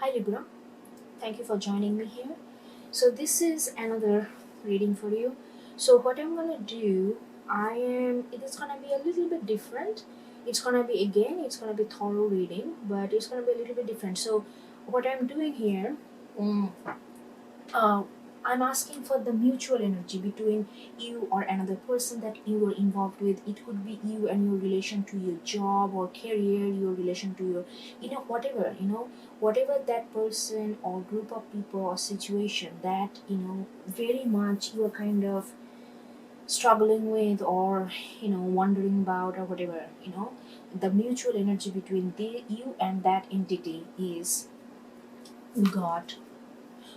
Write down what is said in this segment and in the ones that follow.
Hi Libra, thank you for joining me here. So this is another reading for you. So what I'm gonna do, it is gonna be a little bit different. It's gonna be it's gonna be thorough reading, but it's gonna be a little bit different. So what I'm doing here, um, uh, I'm asking for the mutual energy between you or another person that you are involved with. It could be you and your relation to your job or career, your relation to your, whatever, whatever that person or group of people or situation that, very much you are kind of struggling with or, wondering about or whatever, the mutual energy between you and that entity is we got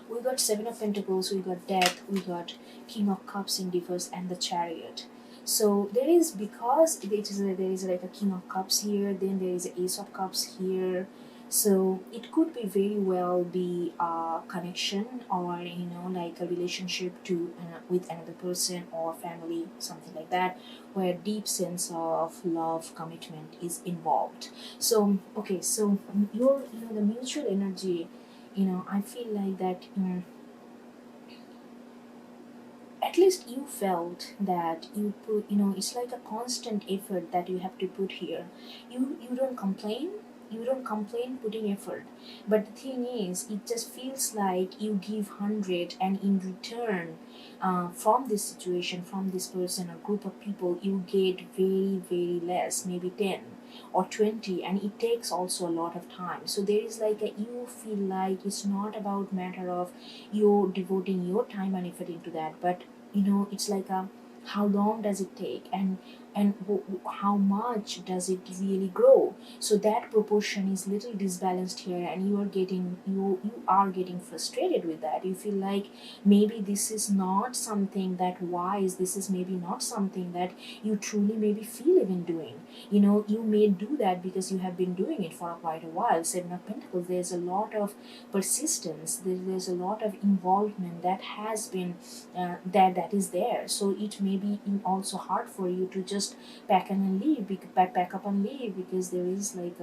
we got Seven of Pentacles, we got Death, we got King of Cups in reverse, and the Chariot. So there is, because there is like a King of Cups here, then there is a Ace of Cups here. So it could be very well be a connection or like a relationship to with another person or family, something like that, where deep sense of love commitment is involved. So okay, so your the mutual energy, I feel like that, at least you felt that you put, it's like a constant effort that you have to put here. You don't complain, putting effort, but the thing is it just feels like you give 100 and in return, from this situation, from this person or group of people, you get very very less, maybe 10 or 20, and it takes also a lot of time. So there is like a, you feel like it's not about matter of you devoting your time and effort into that, but it's like a, how long does it take, and how much does it really grow. So that proportion is little disbalanced here, and you are getting frustrated with that. You feel like maybe this is not something that wise, this is maybe not something that you truly maybe feel even doing. You may do that because you have been doing it for quite a while. Seven of Pentacles, there's a lot of persistence, there's a lot of involvement that has been, that is there. So it may be also hard for you to just pack and leave, pack up and leave, because there is like,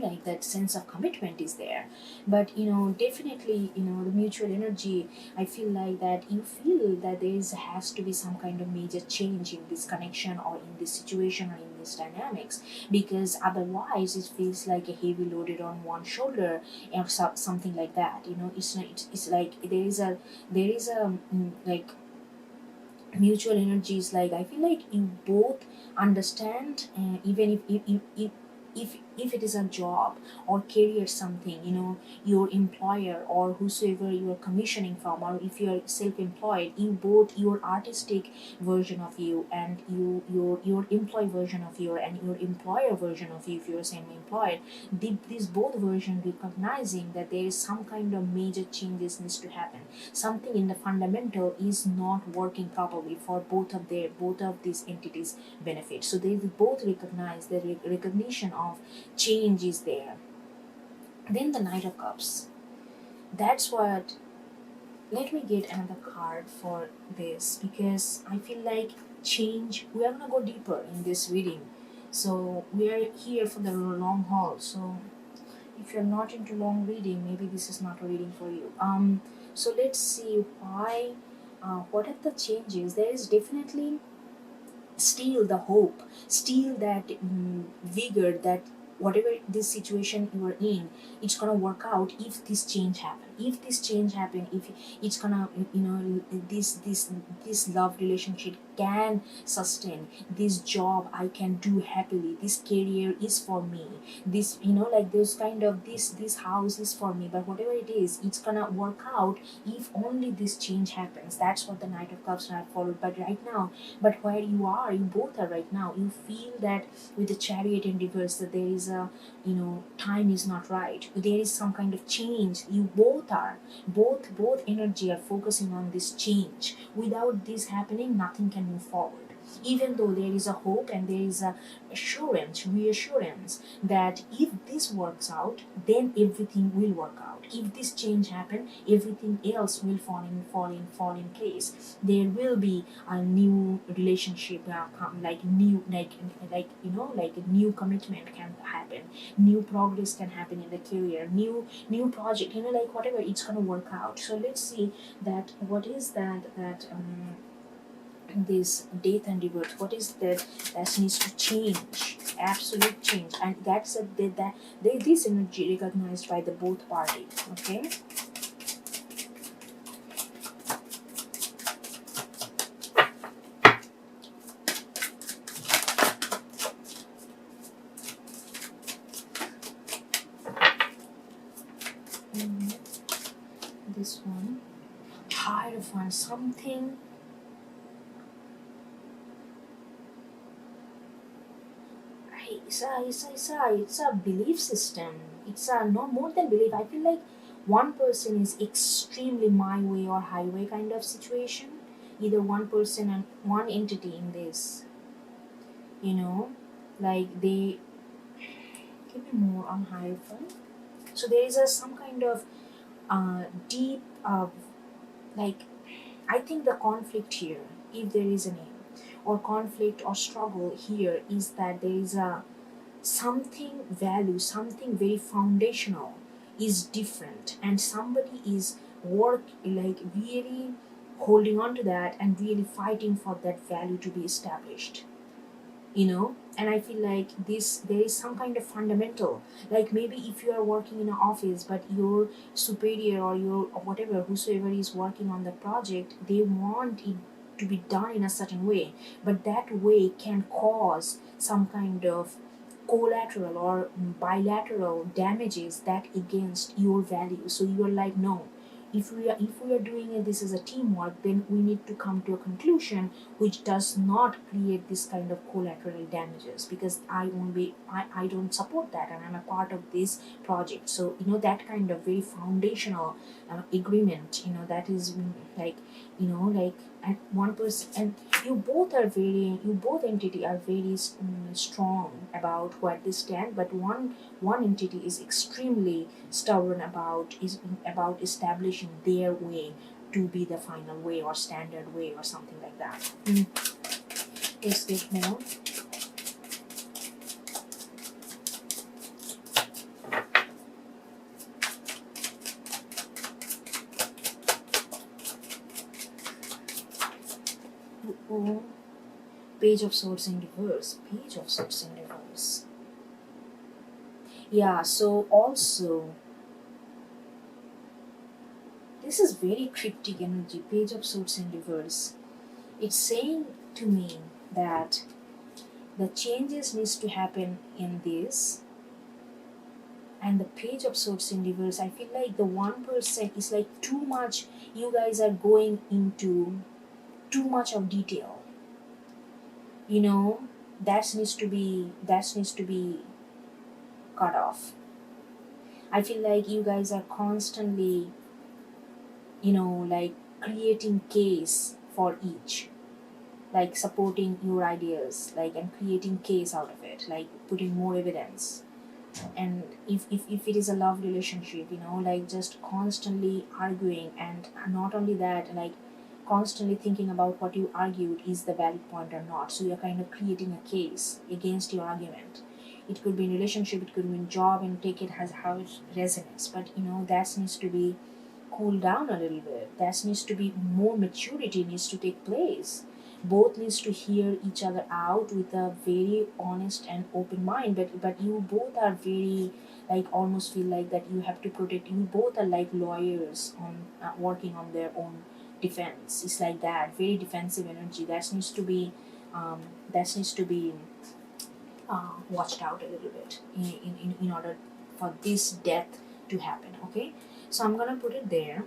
like that sense of commitment is there. But definitely, the mutual energy, I feel like that you feel that there is has to be some kind of major change in this connection or in this situation or in this dynamics, because otherwise it feels like a heavy loaded on one shoulder or something like that. It's not, it's like there is a like mutual energies, like I feel like you both understand, even if it is a job or career, something, your employer or whosoever you are commissioning from, or if you are self-employed, you both, your artistic version of you and your employee version of you and your employer version of you, if you are semi-employed, these both version recognizing that there is some kind of major changes needs to happen. Something in the fundamental is not working properly for both of these entities benefit. So they both recognize, the recognition of change is there. Then the Knight of Cups, that's what, let me get another card for this, because I feel like change, we are gonna go deeper in this reading. So we are here for the long haul. So if you're not into long reading, maybe this is not a reading for you. So let's see why, what are the changes. There is definitely still the hope, still that, vigor, that whatever this situation you are in, it's gonna work out if this change happen. If this change happen, if it's gonna, this love relationship can sustain, this job I can do happily, this career is for me, this, like those kind of, this house is for me. But whatever it is, it's gonna work out if only this change happens. That's what the Knight of Cups have followed. But right now, but where you both are right now, you feel that with the Chariot in reverse, that there is a, time is not right, there is some kind of change. You both are, both energy are focusing on this change. Without this happening, nothing can move forward. even though there is a hope and there is a reassurance that if this works out, then everything will work out. If this change happen, everything else will fall in place. There will be a new relationship, like new, like a new commitment can happen, new progress can happen in the career, new project, like whatever, it's gonna work out. So let's see that what is that this death and rebirth, what is that needs to change, absolute change, and that's this energy recognized by the both parties. Okay. Mm, this one, Hierophant, something. It's a belief system. It's a no more than belief. I feel like one person is extremely my way or highway kind of situation. Either one person and one entity in this, you know, like they give me more on Hierophant. So there is a some kind of deep like, I think the conflict here, if there is any, or conflict or struggle here, is that there is a something value, something very foundational is different, and somebody is work like really holding on to that and really fighting for that value to be established. And I feel like this, there is some kind of fundamental, like maybe if you are working in an office but your superior or your or whatever, whosoever is working on the project, they want it to be done in a certain way, but that way can cause some kind of collateral or bilateral damages that against your value. So you are like, no, if we are doing it, this is a teamwork, then we need to come to a conclusion which does not create this kind of collateral damages, because I don't support that, and I'm a part of this project. So that kind of very foundational agreement, that is like, like, and one person, and you both entity are very strong about what they stand, but one entity is extremely stubborn about establishing their way to be the final way or standard way or something like that. Let's get more. Oh, Page of Swords in reverse. Page of Swords in reverse. Yeah, so also, this is very cryptic energy. Page of Swords in reverse. It's saying to me that the changes needs to happen in this, and the Page of Swords in reverse, I feel like the 1% is like too much. You guys are going into too much of detail. That needs to be cut off. I feel like you guys are constantly, like creating case for each, like supporting your ideas, like, and creating case out of it, like putting more evidence. And if it is a love relationship, like just constantly arguing, and not only that, like constantly thinking about what you argued is the valid point or not, so you're kind of creating a case against your argument. It could be in relationship, it could be in job, and take it as how it resonates, but that needs to be cooled down a little bit. That needs to be more maturity needs to take place. Both needs to hear each other out with a very honest and open mind, but you both are very, like, almost feel like that you have to protect. You both are like lawyers on working on their own defense. It's like that very defensive energy that needs to be watched out a little bit in order for this death to happen. Okay, so I'm gonna put it there.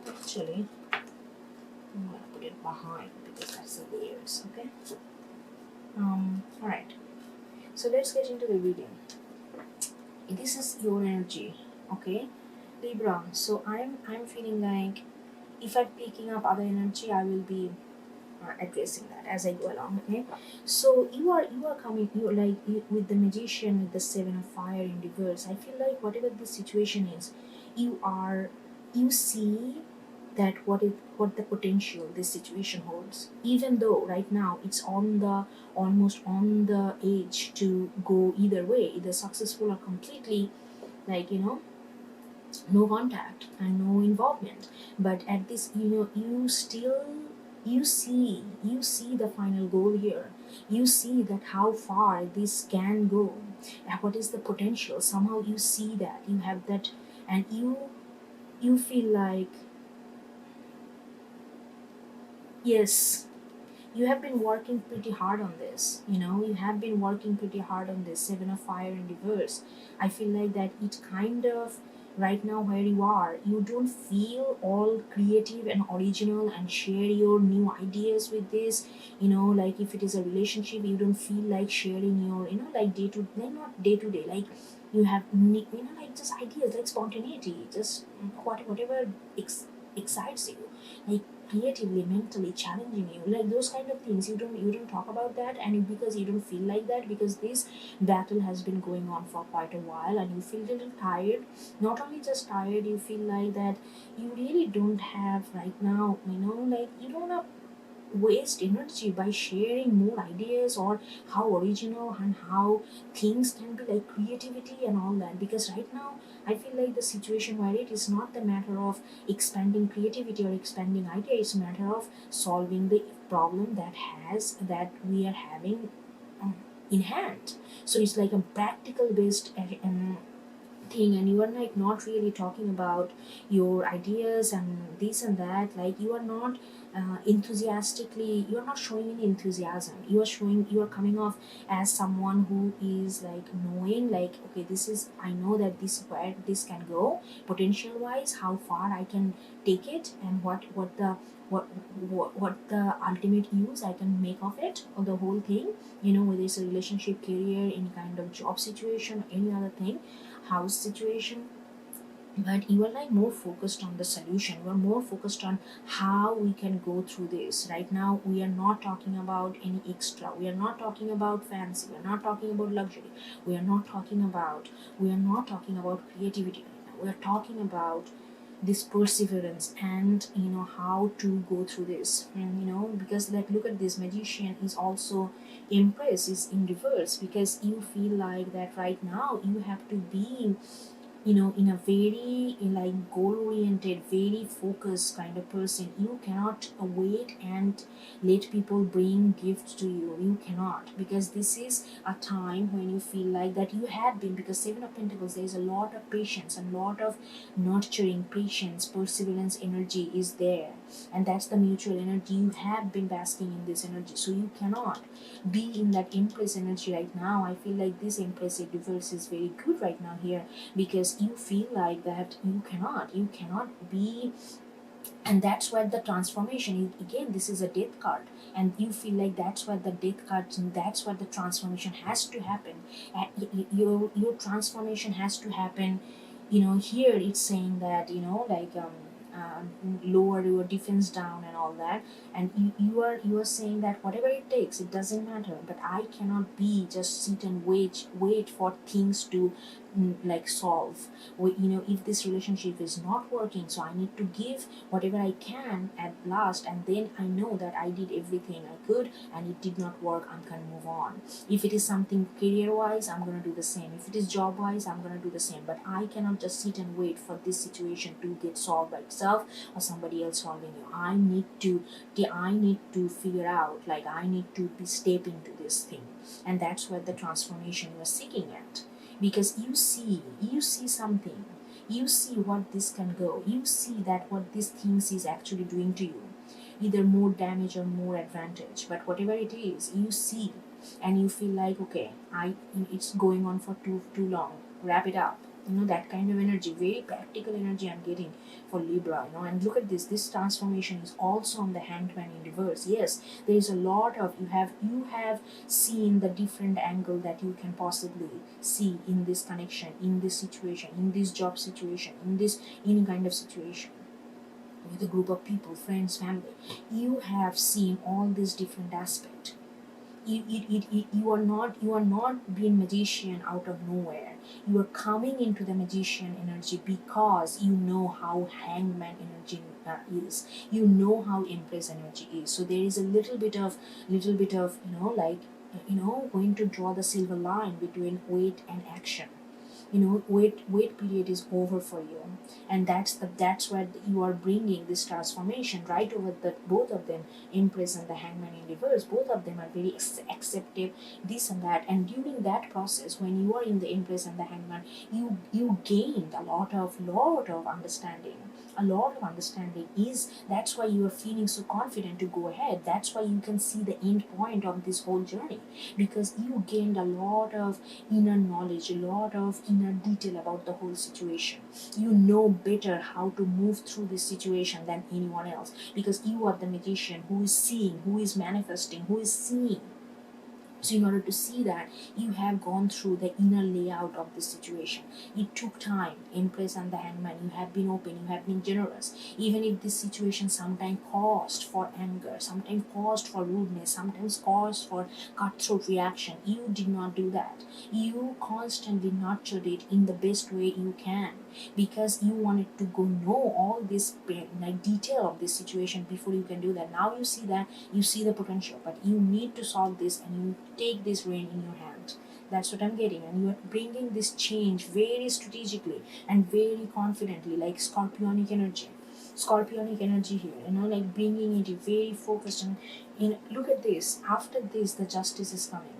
Actually, I'm gonna put it behind because that's the layers. Okay. All right. So let's get into the reading. This is your energy. Okay, Libra. So I'm feeling like if I'm picking up other energy, I will be addressing that as I go along. Okay, so you are coming, with the magician with the seven of fire in reverse. I feel like whatever the situation is, you are you see that what the potential this situation holds, even though right now it's on the almost on the edge to go either way, either successful or completely, like, no contact and no involvement. But at this, you still, you see the final goal here. You see that how far this can go, and what is the potential. Somehow you see that you have that, and you feel like, yes, you have been working pretty hard on this. You have been working pretty hard on this seven of fire in reverse. I feel like that it kind of, right now where you are, you don't feel all creative and original and share your new ideas with this. Like if it is a relationship, you don't feel like sharing your, like day to, like not day to day, like you have like just ideas, like spontaneity, just whatever excites you, like creatively, mentally challenging you, like those kind of things. You don't talk about that, and because you don't feel like that, because this battle has been going on for quite a while, and you feel a little tired. Not only just tired, you feel like that you really don't have right now, like you don't have waste energy by sharing more ideas, or how original and how things can be, like creativity and all that. Because right now I feel like the situation where it is not the matter of expanding creativity or expanding idea, it's a matter of solving the problem that we are having um, in hand. So it's like a practical based thing, and you are like not really talking about your ideas and this and that. Like you are not enthusiastically, you are not showing any enthusiasm. You are coming off as someone who is like knowing, like, okay, this is, I know that this is where this can go potential wise, how far I can take it, and what the ultimate use I can make of it, or the whole thing, whether it's a relationship, career, any kind of job situation, any other thing, house situation. But you are like more focused on the solution. You are more focused on how we can go through this. Right now we are not talking about any extra, we are not talking about fancy, we are not talking about luxury, we are not talking about creativity right now. We are talking about this perseverance, and how to go through this. And because, like, look at this, magician is also empress is in reverse, because you feel like that right now you have to be, in a very, like, goal oriented, very focused kind of person. You cannot wait and let people bring gifts to you. You cannot, because this is a time when you feel like that you have been, because seven of pentacles, there is a lot of patience, a lot of nurturing, patience, perseverance energy is there, and that's the mutual energy. You have been basking in this energy, so you cannot be in that empress energy right now. I feel like this empress reverse is very good right now here, because you feel like that you cannot be. And that's where the transformation is. Again, this is a death card, and you feel like that's where the death card, and that's where the transformation has to happen. Your transformation has to happen. Here it's saying that, like, lower your defense down and all that. And you are saying that whatever it takes, it doesn't matter, but I cannot be just sit and wait for things to, like, solve. If this relationship is not working, so I need to give whatever I can at last, and then I know that I did everything I could and it did not work, I'm gonna move on. If it is something career wise, I'm gonna do the same. If it is job wise, I'm gonna do the same. But I cannot just sit and wait for this situation to get solved by itself, or somebody else solving you. I need to figure out, like, I need to be step into this thing. And that's what the transformation you are seeking at. Because you see something, you see what this can go, you see that what these things is actually doing to you, either more damage or more advantage. But whatever it is, you see, and you feel like, okay, it's going on for too long, wrap it up. That kind of energy, very practical energy I'm getting for Libra. And look at this transformation is also on the Hangman in reverse. Yes, there is a lot of, you have seen the different angle that you can possibly see in this connection, in this situation, in this job situation, in this any kind of situation. with a group of people, friends, family, you have seen all these different aspects. You are not being magician out of nowhere. You are coming into the magician energy because you know how hangman energy is. You know how empress energy is. So there is a little bit of going to draw the silver line between weight and action. Wait period is over for you, and that's where you are bringing this transformation right over that. Both of them, empress and the hangman in reverse, both of them are very acceptive, this and that. And during that process, when you are in the empress and the hangman, you gained a lot of understanding. A lot of understanding is That's why you are feeling so confident to go ahead. That's why you can see the end point of this whole journey, because you gained a lot of inner knowledge, a lot of inner detail about the whole situation. You know better how to move through this situation than anyone else, because you are the magician who is seeing, who is manifesting, who is seeing. So in order to see that, you have gone through the inner layout of this situation. It took time. Empress and the hangman, you have been open, you have been generous. Even if this situation sometimes caused for anger, sometimes caused for rudeness, sometimes caused for cutthroat reaction, you did not do that. You constantly nurtured it in the best way you can, because you wanted to go know all this detail of this situation before you can do that. Now you see that, you see the potential, but you need to solve this, and you take this reign in your hand. That's what I'm getting. And you're bringing this change very strategically and very confidently, like scorpionic energy here, like bringing it very focused. And look at this. After this, the justice is coming,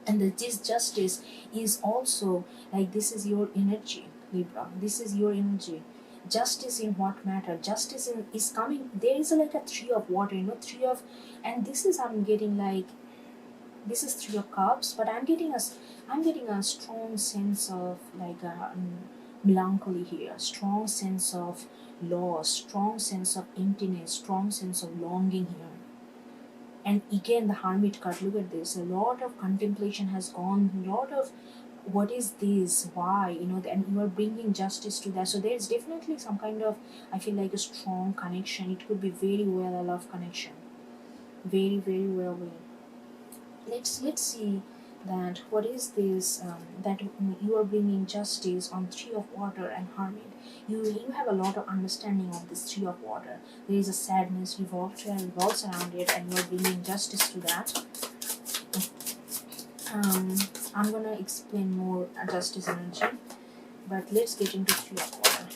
and this justice is also like, this is your energy, Libra. This is your energy. Justice in what matter? Justice is coming. There is like a three of water, three of, and this is, I'm getting like, this is three of cups, but I'm getting a strong sense of like a melancholy here, strong sense of loss, strong sense of emptiness, strong sense of longing here. And again, the hermit card, look at this. A lot of contemplation has gone, a lot of what is this, why, and you are bringing justice to that. So there's definitely some kind of, I feel like, a strong connection. It could be very well a love connection, very very well. Let's see that what is this, that you are bringing justice on three of water and hermit. You have a lot of understanding of this three of water. There is a sadness revolves around it, and you are bringing justice to that. I'm gonna explain more justice energy, but let's get into three of water.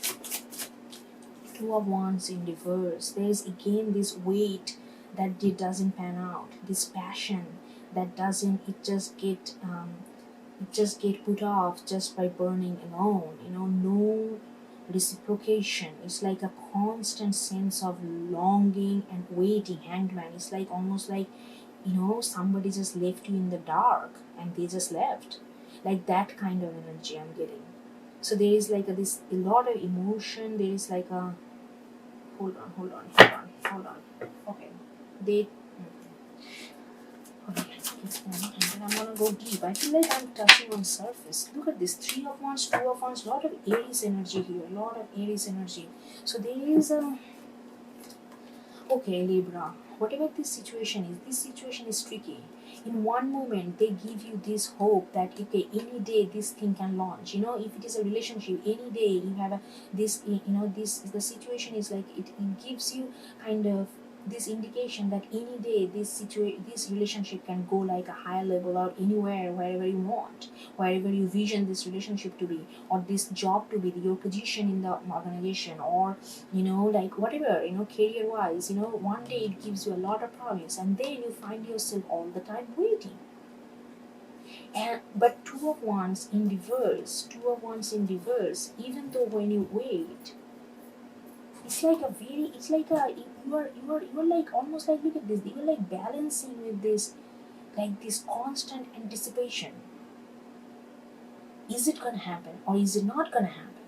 Two of wands in reverse. There is again this weight that it doesn't pan out, this passion that doesn't, it just get put off just by burning alone, no reciprocation. It's like a constant sense of longing and waiting. Hanged man, it's like almost like, somebody just left you in the dark and they just left, like that kind of energy I'm getting. So there is like a lot of emotion. There is like a, hold on. Okay, they. Okay, and then I'm gonna go deep. I feel like I'm touching on surface. Look at this: three of wands, two of wands. Lot of Aries energy here. A lot of Aries energy. So there is a. Okay, Libra. Whatever this situation is tricky. In one moment, they give you this hope that, okay, any day this thing can launch. If it is a relationship, any day you have the situation is like, it gives you kind of this indication that any day this relationship can go like a higher level, or anywhere, wherever you want, wherever you vision this relationship to be, or this job to be, your position in the organization, or like whatever, career wise, one day it gives you a lot of promise, and then you find yourself all the time waiting. And but two of wands in reverse, even though when you wait, you are like, almost like, look at this, you are like balancing with this, like this constant anticipation. Is it gonna happen, or is it not gonna happen?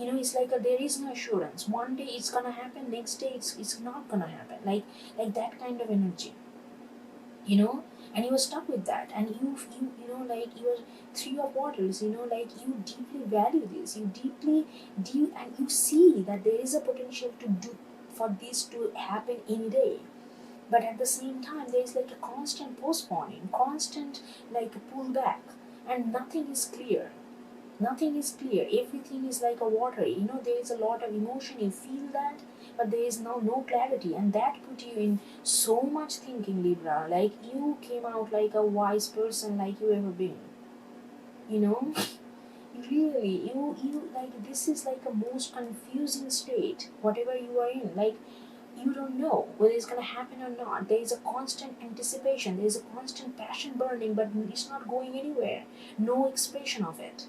It's like there is no assurance. One day it's gonna happen, next day it's not gonna happen. Like that kind of energy. You know, and you are stuck with that, and like you are three of waters, like you deeply value this, you deeply do, and you see that there is a potential to do for this to happen any day. But at the same time there is like a constant postponing, constant like a pullback, and nothing is clear. Nothing is clear, everything is like a water, there is a lot of emotion, you feel that, but there is now no clarity, and that put you in so much thinking, Libra. Like you came out like a wise person like you ever been, you know really, you like, this is like a most confusing state, whatever you are in. Like you don't know whether it's going to happen or not. There is a constant anticipation, there is a constant passion burning, but it's not going anywhere, no expression of it.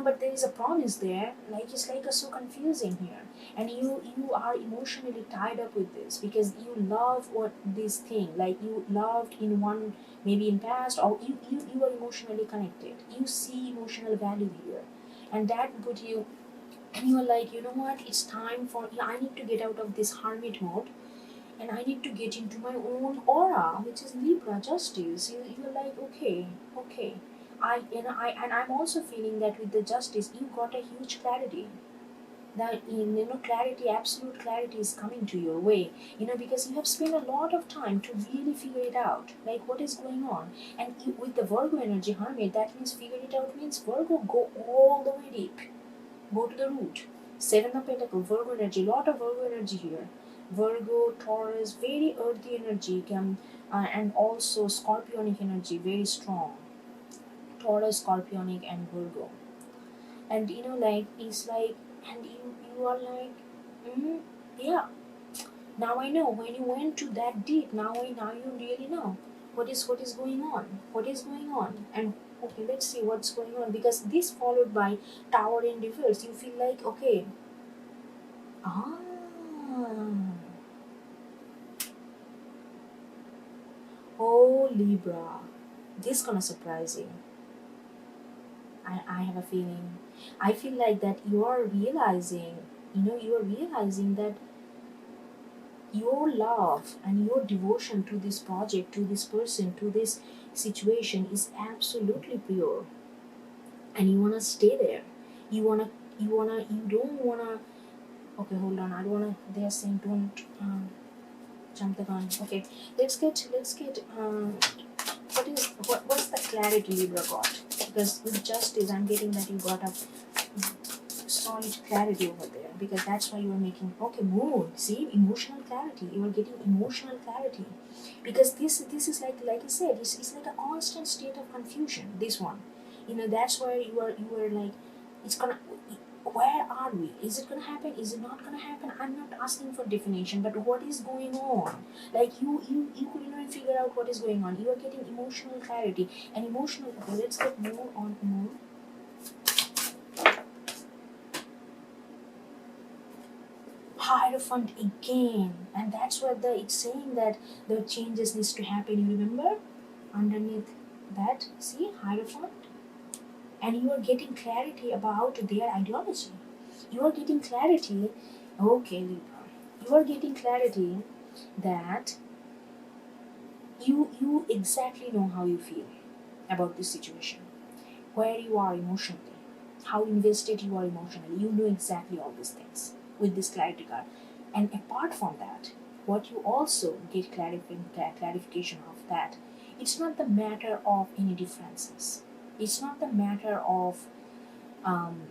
But there is a promise there, like it's like a so confusing here, and you are emotionally tied up with this because you love what this thing, like you loved in one, maybe in past, or you are emotionally connected, you see emotional value here, and that put you, and you are like, you know what, it's time for, I need to get out of this hermit mode, and I need to get into my own aura, which is Libra justice. You're like, okay, okay. And I'm also feeling that with the justice, you got a huge clarity. That clarity, absolute clarity is coming to your way. Because you have spent a lot of time to really figure it out, like what is going on. And with the Virgo energy hermit, that means figure it out means Virgo, go all the way deep, go to the root. Seven of Pentacles, Virgo energy, lot of Virgo energy here. Virgo, Taurus, very earthy energy, and also Scorpionic energy, very strong. Taurus, Scorpionic, and Virgo. And like it's like, and you are like, yeah. Now I know. When you went to that deep, now you really know what is going on, what is going on, and okay, let's see what's going on, because this followed by Tower in reverse. You feel like, okay, ah. Oh, Libra, this gonna surprise you. I have a feeling. I feel like that you are realizing that your love and your devotion to this project, to this person, to this situation is absolutely pure. And you wanna stay there. You don't wanna, okay, hold on, I don't wanna, they're saying don't jump the gun. Okay, let's get what's the clarity Libra got? Because with justice, I'm getting that you got a solid clarity over there, because that's why you are making, okay, mood. See, emotional clarity. You are getting emotional clarity, because this is like I said, it's like a constant state of confusion. This one, that's why you are like, it's gonna. Where are we? Is it gonna happen? Is it not gonna happen? I'm not asking for definition, but what is going on? Like you couldn't even figure out what is going on. You are getting emotional clarity and emotional. Okay, let's get more on more. Hierophant again, and that's what it's saying, that the changes needs to happen. You remember underneath that, see, Hierophant, and you are getting clarity about their ideology. You are getting clarity, okay, Libra. You are getting clarity that you exactly know how you feel about this situation, where you are emotionally, how invested you are emotionally. You know exactly all these things with this clarity card. And apart from that, what you also get clarification of that, it's not the matter of any differences. It's not the matter of um,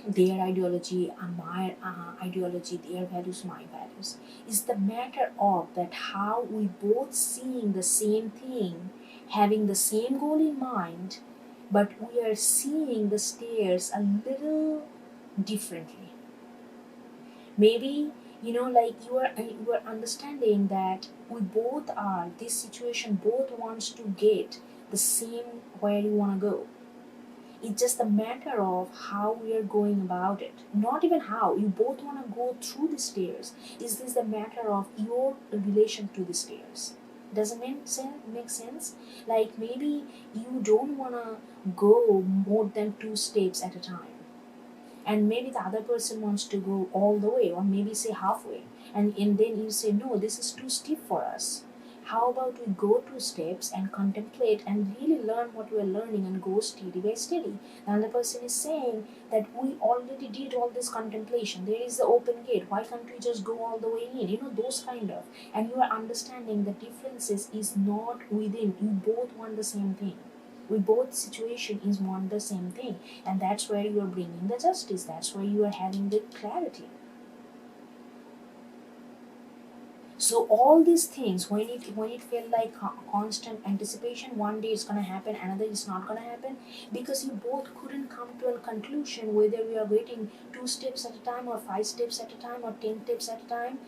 their ideology and my ideology, their values, my values. It's the matter of that how we both seeing the same thing, having the same goal in mind, but we are seeing the stairs a little differently. Maybe like you are understanding that we both are this situation, both wants to get the same where you want to go. It's just a matter of how we are going about it. Not even how. You both want to go through the stairs. Is this a matter of your relation to the stairs? Doesn't make sense? Like maybe you don't want to go more than 2 steps at a time. And maybe the other person wants to go all the way, or maybe say halfway. And then you say, no, this is too steep for us. How about we go 2 steps and contemplate and really learn what we are learning and go steady by steady? The other person is saying that we already did all this contemplation. There is the open gate. Why can't we just go all the way in? Those kind of. And you are understanding the differences is not within. You both want the same thing. We both situation is want the same thing. And that's where you are bringing the justice. That's where you are having the clarity. So all these things, when it felt like constant anticipation, one day it's gonna happen, another is not gonna happen, because you both couldn't come to a conclusion whether we are waiting 2 steps at a time or 5 steps at a time or 10 steps at a time.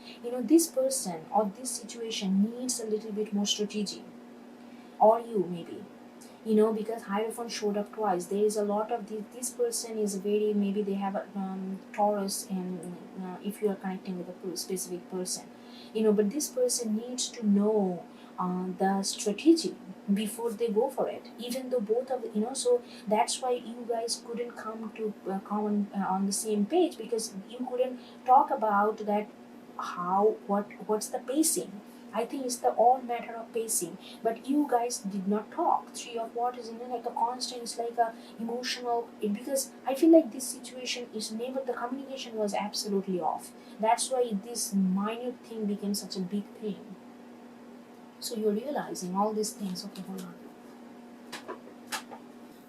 This person or this situation needs a little bit more strategy, or you maybe. Because Hierophant showed up twice. There is a lot of this person is very, maybe they have a Taurus, and if you are connecting with a specific person, but this person needs to know the strategy before they go for it. Even though both of so that's why you guys couldn't come to on the same page, because you couldn't talk about that. What's the pacing? I think it's the all matter of pacing. But you guys did not talk. Three of what is like a constant, it's like a emotional, because I feel like this situation is never, the communication was absolutely off. That's why this minor thing became such a big thing. So you're realizing all these things. Okay, hold on.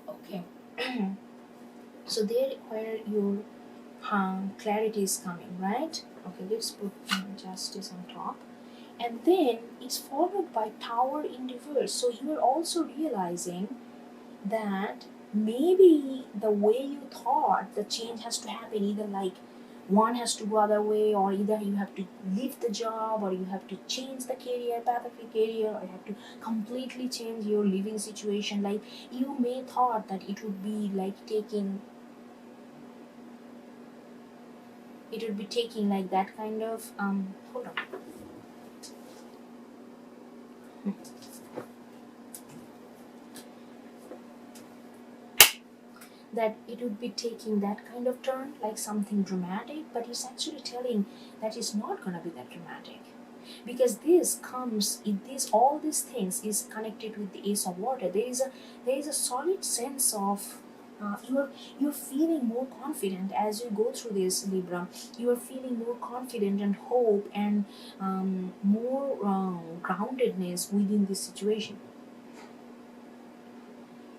Okay. So there where your clarity is coming, right? Okay, let's put justice on top. And then it's followed by Tower in reverse. So you are also realizing that maybe the way you thought the change has to happen, either like one has to go other way, or either you have to leave the job, or you have to change the career path of your career, or you have to completely change your living situation. Like you may thought that it would be like taking like that kind of hold on. That it would be taking that kind of turn, like something dramatic, but it's actually telling that it's not going to be that dramatic, because all these things is connected with the Ace of Water. There is a solid sense of you're feeling more confident as you go through this, Libra. You are feeling more confident and hope and more groundedness within this situation.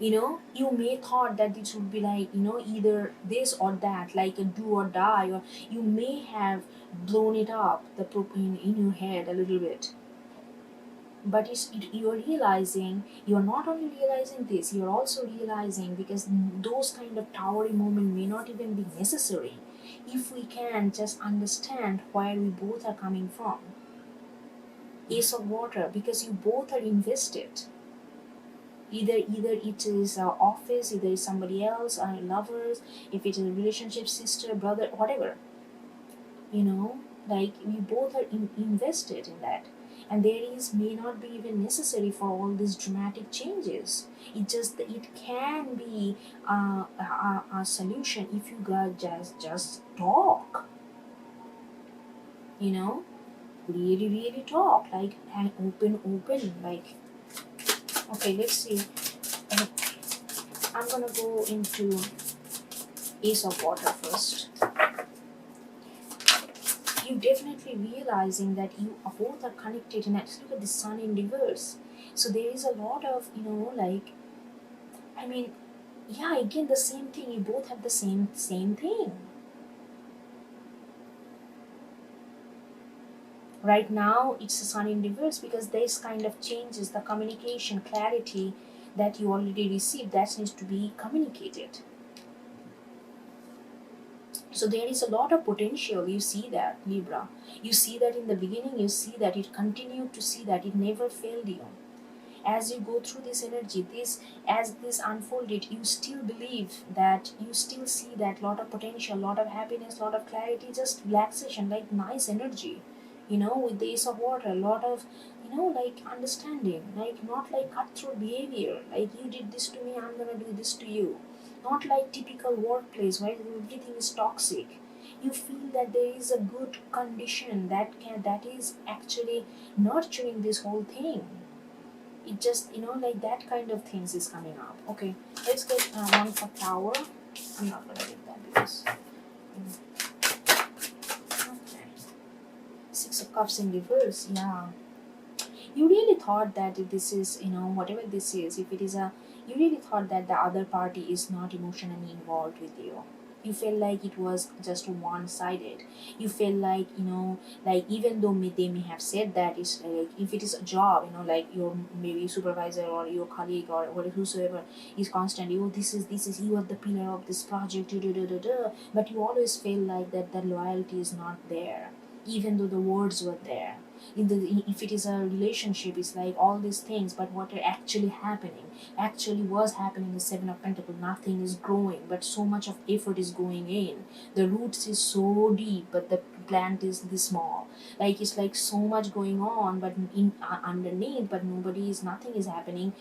You may thought that this would be like, either this or that, like a do or die, or you may have blown it up in your head a little bit. But you're realizing, you're not only realizing this, you're also realizing, because those kind of towering moment may not even be necessary if we can just understand where we both are coming from. Ace of Water, because you both are invested. Either it is office, either it's somebody else, lovers, if it is a relationship, sister, brother, whatever, like we both are invested in that, and there is may not be even necessary for all these dramatic changes. It can be a solution if you guys just talk, really really talk, like and open, like. Okay, let's see. I'm gonna go into Ace of Water first. You definitely realizing that you both are connected, and let's look at the Sun in reverse. So there is a lot of, like, I mean, yeah, again the same thing. You both have the same thing. Right now, it's the Sun in reverse, because this kind of changes the communication clarity that you already received, that needs to be communicated. So there is a lot of potential. You see that, Libra. You see that in the beginning, you see that it continued to see that it never failed you. As you go through this energy, as this unfolded, you still believe that, you still see that lot of potential, lot of happiness, lot of clarity, just relaxation, like nice energy. With the Ace of Water, a lot of, like understanding, like not like cutthroat behavior, like you did this to me, I'm gonna do this to you. Not like typical workplace where everything is toxic. You feel that there is a good condition that is actually nurturing this whole thing. It just, like that kind of things is coming up. Okay, let's get one for Tower. I'm not gonna get that because okay. Six of Cups in reverse. Yeah, you really thought that this is, whatever this is, if it is a, you really thought that the other party is not emotionally involved with you. You felt like it was just one-sided. You felt like, like even though they may have said that it's like, if it is a job, like your maybe supervisor or your colleague or whatever, whosoever is constantly, oh, this is you are the pillar of this project, but you always feel like that the loyalty is not there, even though the words were there. If it is a relationship, it's like all these things, but what are actually was happening is Seven of Pentacles. Nothing is growing, but so much of effort is going in. The roots is so deep, but the plant is this small. Like it's like so much going on, but underneath, but nothing is happening.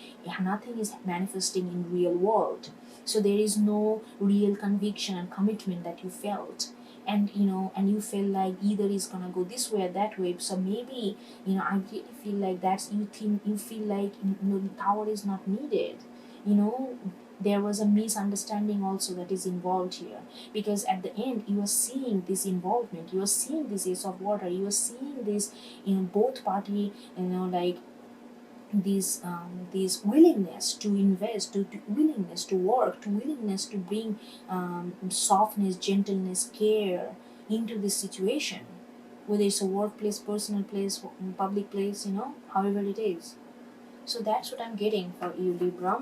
Nothing is manifesting in real world. So there is no real conviction and commitment that you felt. And you feel like either is gonna go this way or that way. So maybe, I really feel like that's, you feel like, the Tower is not needed. you know there was a misunderstanding also that is involved here, because at the end you are seeing this involvement, you are seeing this Ace of Water, you are seeing this, both party, like this willingness to invest, to willingness to work, to willingness to bring softness, gentleness, care into this situation, whether it's a workplace, personal place, public place, however it is. So that's what I'm getting for you, Libra.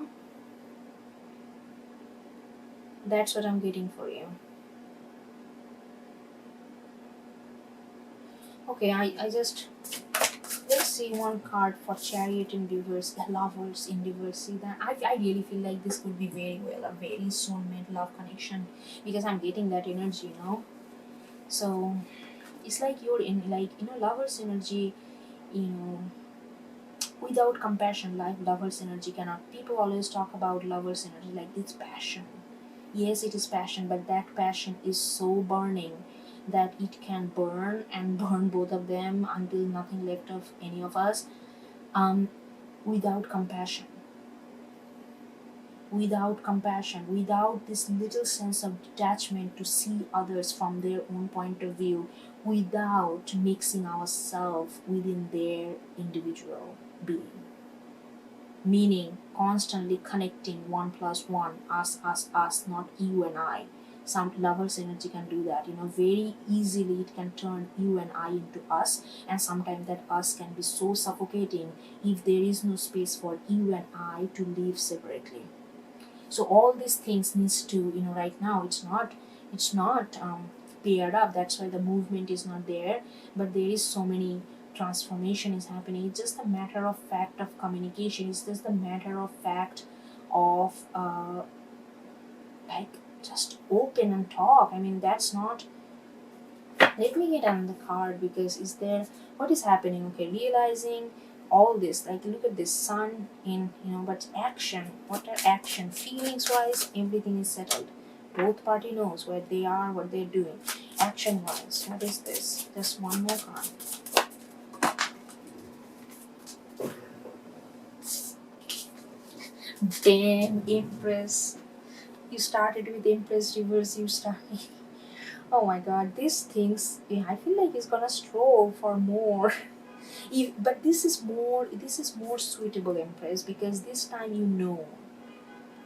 That's what I'm getting for you. Okay, I just, let's see one card for Chariot in reverse, the Lovers in reverse. See that? I really feel like this could be very well a very soulmate love connection, because I'm getting that energy. So it's like you're in, like, Lovers energy, you know, without compassion, like Lovers energy cannot. People always talk about Lovers energy like it's passion. Yes, it is passion, but that passion is so burning that it can burn and burn both of them until nothing left of any of us. Um, without compassion, without this little sense of detachment to see others from their own point of view, without mixing ourselves within their individual being. Meaning constantly connecting one plus one, us, not you and I. Some Lovers energy can do that, very easily. It can turn you and I into us, and sometimes that us can be so suffocating if there is no space for you and I to live separately. So all these things needs to, right now it's not paired up. That's why the movement is not there, but there is so many transformation is happening. It's just a matter of fact of communication. It's just a matter of fact of like, just open and talk. I mean, that's not, let me get another card, because is there, what is happening? Okay, realizing all this, like look at this Sun in, but action, what are action, feelings wise, everything is settled. Both party knows where they are, what they're doing. Action wise, what is this? Just one more card. Damn, Empress. You started with Empress reverse, you started. Oh my god, these things, I feel like it's gonna stroll for more. But this is more suitable, Empress, because this time you know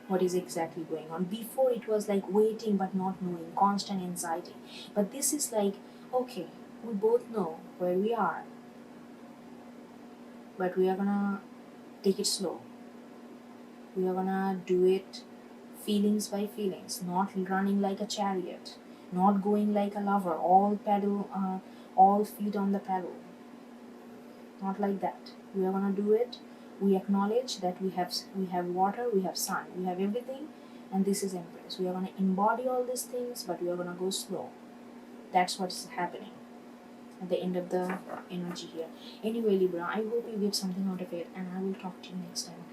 what is exactly going on. Before it was like waiting but not knowing, constant anxiety. But this is like, okay, we both know where we are, but we are gonna take it slow. We are gonna do it feelings by feelings, not running like a chariot, not going like a lover, all feet on the pedal. Not like that. We are gonna do it. We acknowledge that we have water, we have sun, we have everything, and this is Empress. We are gonna embody all these things, but we are gonna go slow. That's what's happening at the end of the energy here. Anyway, Libra, I hope you get something out of it, and I will talk to you next time.